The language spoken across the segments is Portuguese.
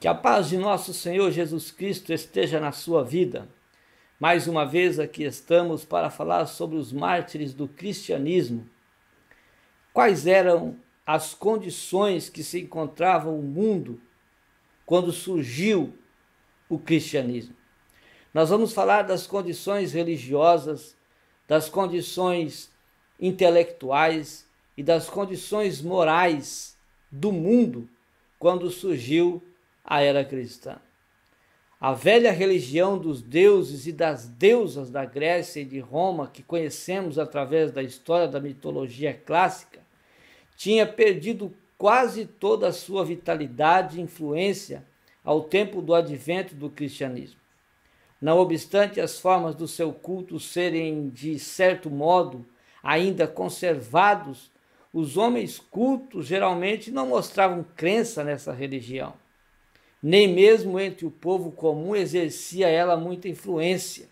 Que a paz de nosso Senhor Jesus Cristo esteja na sua vida. Mais uma vez aqui estamos para falar sobre os mártires do cristianismo. Quais eram as condições que se encontrava o mundo quando surgiu o cristianismo? Nós vamos falar das condições religiosas, das condições intelectuais e das condições morais do mundo quando surgiu a era cristã. A velha religião dos deuses e das deusas da Grécia e de Roma, que conhecemos através da história da mitologia clássica, tinha perdido quase toda a sua vitalidade e influência ao tempo do advento do cristianismo. Não obstante as formas do seu culto serem, de certo modo, ainda conservados, os homens cultos geralmente não mostravam crença nessa religião. Nem mesmo entre o povo comum exercia ela muita influência.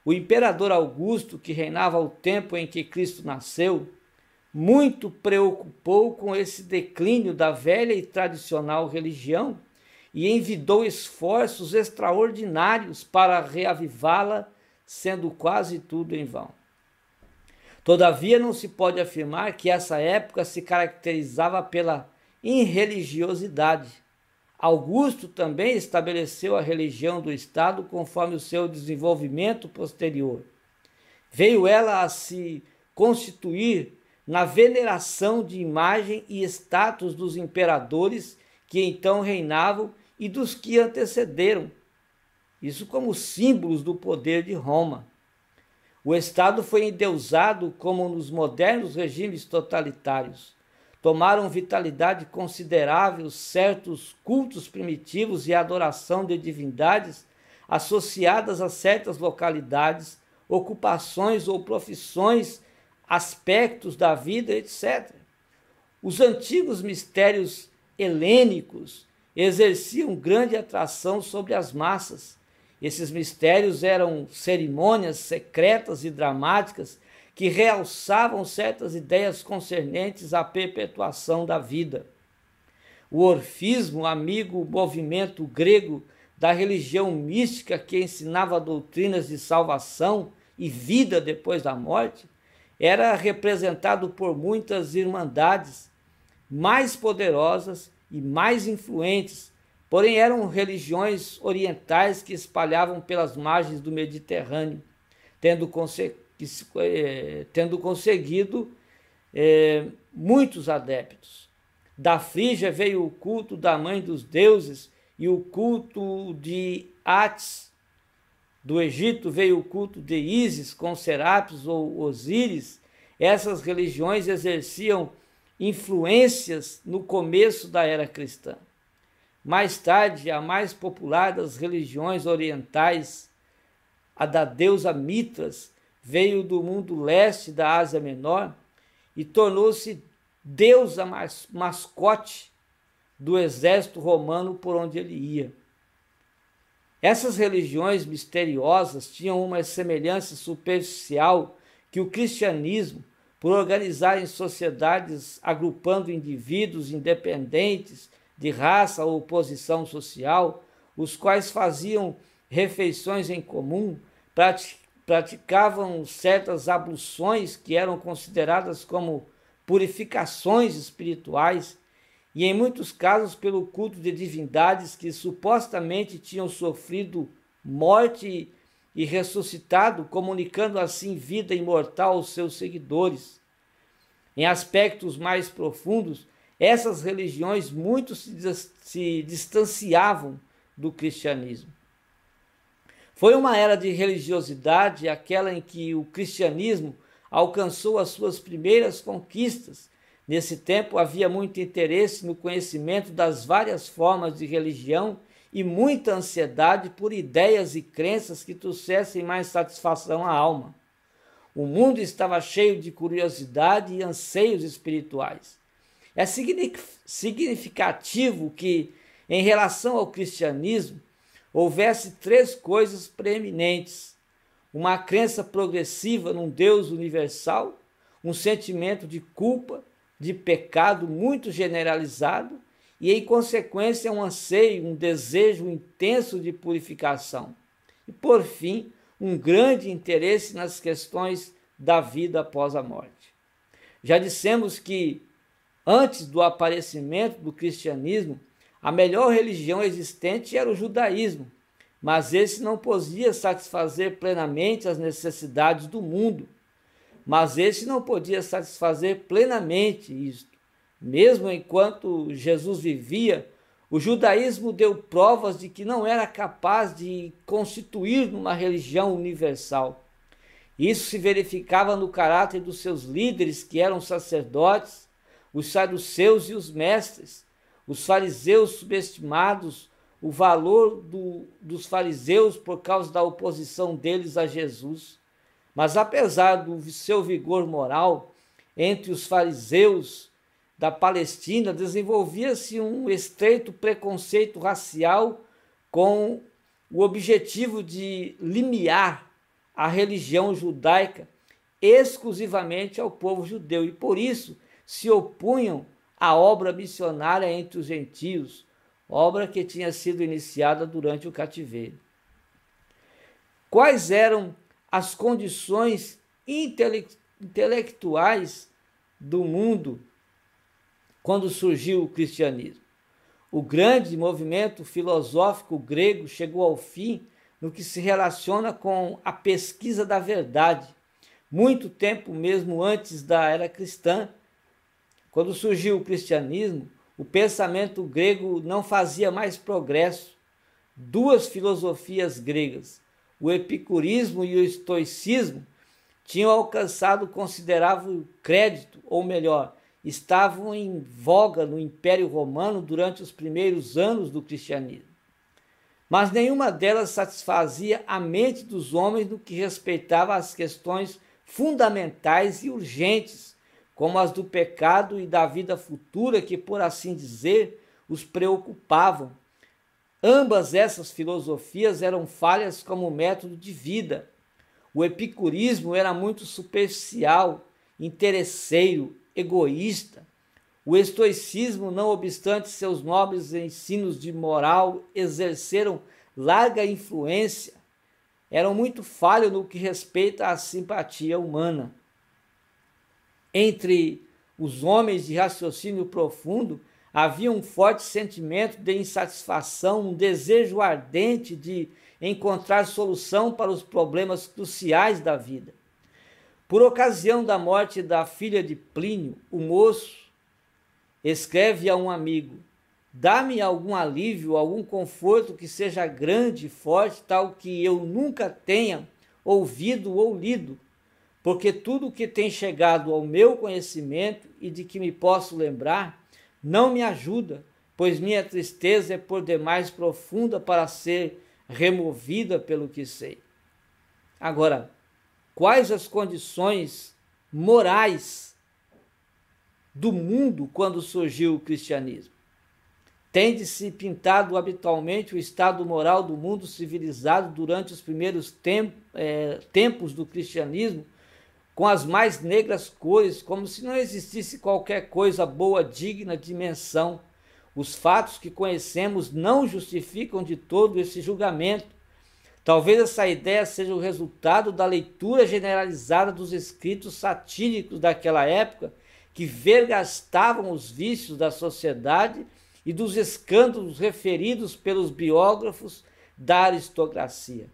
O imperador Augusto, que reinava ao tempo em que Cristo nasceu, muito preocupou com esse declínio da velha e tradicional religião e envidou esforços extraordinários para reavivá-la, sendo quase tudo em vão. Todavia, não se pode afirmar que essa época se caracterizava pela irreligiosidade. Augusto também estabeleceu a religião do Estado conforme o seu desenvolvimento posterior. Veio ela a se constituir na veneração de imagem e status dos imperadores que então reinavam e dos que antecederam, isso como símbolos do poder de Roma. O Estado foi endeusado como nos modernos regimes totalitários. Tomaram vitalidade considerável certos cultos primitivos e adoração de divindades associadas a certas localidades, ocupações ou profissões, aspectos da vida, etc. Os antigos mistérios helênicos exerciam grande atração sobre as massas. Esses mistérios eram cerimônias secretas e dramáticas que realçavam certas ideias concernentes à perpetuação da vida. O orfismo, amigo movimento grego da religião mística que ensinava doutrinas de salvação e vida depois da morte, era representado por muitas irmandades mais poderosas e mais influentes, porém eram religiões orientais que espalhavam pelas margens do Mediterrâneo, tendo conseguido muitos adeptos. Da Frígia veio o culto da mãe dos deuses e o culto de Atis. Do Egito veio o culto de Ísis com Serapis ou Osíris. Essas religiões exerciam influências no começo da era cristã. Mais tarde, a mais popular das religiões orientais, a da deusa Mitras, veio do mundo leste da Ásia Menor e tornou-se deusa mascote do exército romano por onde ele ia. Essas religiões misteriosas tinham uma semelhança superficial que o cristianismo, por organizar em sociedades agrupando indivíduos independentes de raça ou posição social, os quais faziam refeições em comum, praticavam certas abluções que eram consideradas como purificações espirituais e, em muitos casos, pelo culto de divindades que supostamente tinham sofrido morte e ressuscitado, comunicando assim vida imortal aos seus seguidores. Em aspectos mais profundos, essas religiões muito se distanciavam do cristianismo. Foi uma era de religiosidade aquela em que o cristianismo alcançou as suas primeiras conquistas. Nesse tempo havia muito interesse no conhecimento das várias formas de religião e muita ansiedade por ideias e crenças que trouxessem mais satisfação à alma. O mundo estava cheio de curiosidade e anseios espirituais. É significativo que, em relação ao cristianismo, houvesse três coisas preeminentes: uma crença progressiva num Deus universal, um sentimento de culpa, de pecado muito generalizado e, em consequência, um anseio, um desejo intenso de purificação. E, por fim, um grande interesse nas questões da vida após a morte. Já dissemos que, antes do aparecimento do cristianismo, a melhor religião existente era o judaísmo, mas esse não podia satisfazer plenamente as necessidades do mundo. Mesmo enquanto Jesus vivia, o judaísmo deu provas de que não era capaz de constituir uma religião universal. Isso se verificava no caráter dos seus líderes, que eram sacerdotes, os saduceus e os mestres. Os fariseus subestimados o valor dos fariseus por causa da oposição deles a Jesus. Mas apesar do seu vigor moral, entre os fariseus da Palestina desenvolvia-se um estreito preconceito racial com o objetivo de limiar a religião judaica exclusivamente ao povo judeu, e por isso se opunham à obra missionária entre os gentios, obra que tinha sido iniciada durante o cativeiro. Quais eram as condições intelectuais do mundo quando surgiu o cristianismo? O grande movimento filosófico grego chegou ao fim no que se relaciona com a pesquisa da verdade, muito tempo mesmo antes da era cristã. Quando surgiu o cristianismo, o pensamento grego não fazia mais progresso. Duas filosofias gregas, o epicurismo e o estoicismo, tinham alcançado considerável crédito, ou melhor, estavam em voga no Império Romano durante os primeiros anos do cristianismo. Mas nenhuma delas satisfazia a mente dos homens no que respeitava às questões fundamentais e urgentes, como as do pecado e da vida futura que, por assim dizer, os preocupavam. Ambas essas filosofias eram falhas como método de vida. O epicurismo era muito superficial, interesseiro, egoísta. O estoicismo, não obstante seus nobres ensinos de moral, exerceram larga influência. Eram muito falhos no que respeita à simpatia humana. Entre os homens de raciocínio profundo, havia um forte sentimento de insatisfação, um desejo ardente de encontrar solução para os problemas cruciais da vida. Por ocasião da morte da filha de Plínio, o moço escreve a um amigo: dá-me algum alívio, algum conforto que seja grande e forte, tal que eu nunca tenha ouvido ou lido, porque tudo o que tem chegado ao meu conhecimento e de que me posso lembrar não me ajuda, pois minha tristeza é por demais profunda para ser removida pelo que sei. Agora, quais as condições morais do mundo quando surgiu o cristianismo? Tende-se pintado habitualmente o estado moral do mundo civilizado durante os primeiros tempos do cristianismo com as mais negras cores, como se não existisse qualquer coisa boa digna de menção. Os fatos que conhecemos não justificam de todo esse julgamento. Talvez essa ideia seja o resultado da leitura generalizada dos escritos satíricos daquela época, que vergastavam os vícios da sociedade e dos escândalos referidos pelos biógrafos da aristocracia.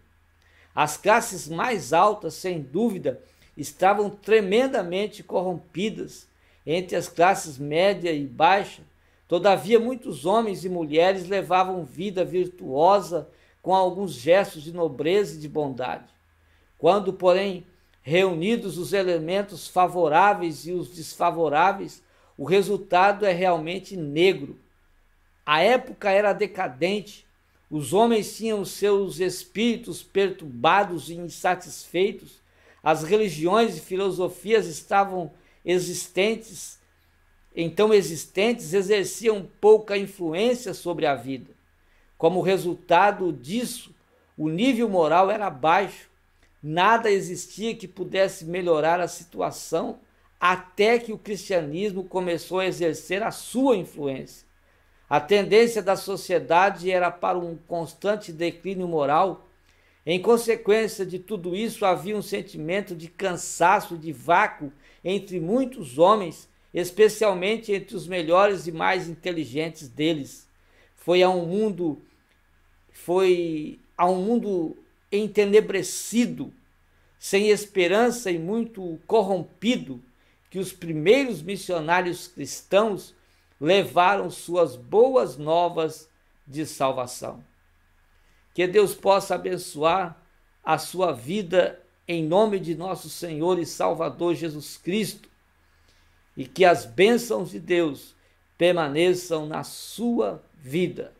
As classes mais altas, sem dúvida, estavam tremendamente corrompidas. Entre as classes média e baixa, todavia, muitos homens e mulheres levavam vida virtuosa com alguns gestos de nobreza e de bondade. Quando, porém, reunidos os elementos favoráveis e os desfavoráveis, o resultado é realmente negro. A época era decadente, os homens tinham seus espíritos perturbados e insatisfeitos, as religiões e filosofias existentes, exerciam pouca influência sobre a vida. Como resultado disso, o nível moral era baixo, nada existia que pudesse melhorar a situação até que o cristianismo começou a exercer a sua influência. A tendência da sociedade era para um constante declínio moral. Em consequência de tudo isso, havia um sentimento de cansaço, de vácuo entre muitos homens, especialmente entre os melhores e mais inteligentes deles. Foi a um mundo entenebrecido, sem esperança e muito corrompido, que os primeiros missionários cristãos levaram suas boas novas de salvação. Que Deus possa abençoar a sua vida em nome de nosso Senhor e Salvador Jesus Cristo, e que as bênçãos de Deus permaneçam na sua vida.